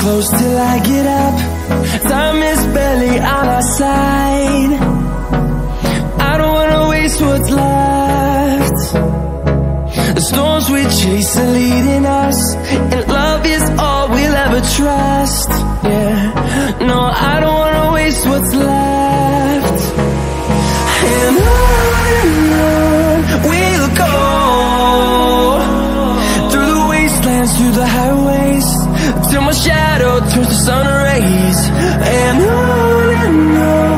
close till I get up. Time is barely on our side. I don't wanna waste what's left. The storms we chase are leading us, and love is all we'll ever trust. Yeah, no, I don't wanna waste what's left. And on we'll go, through the wastelands, through the highways, till my shadow turns to sun rays. And on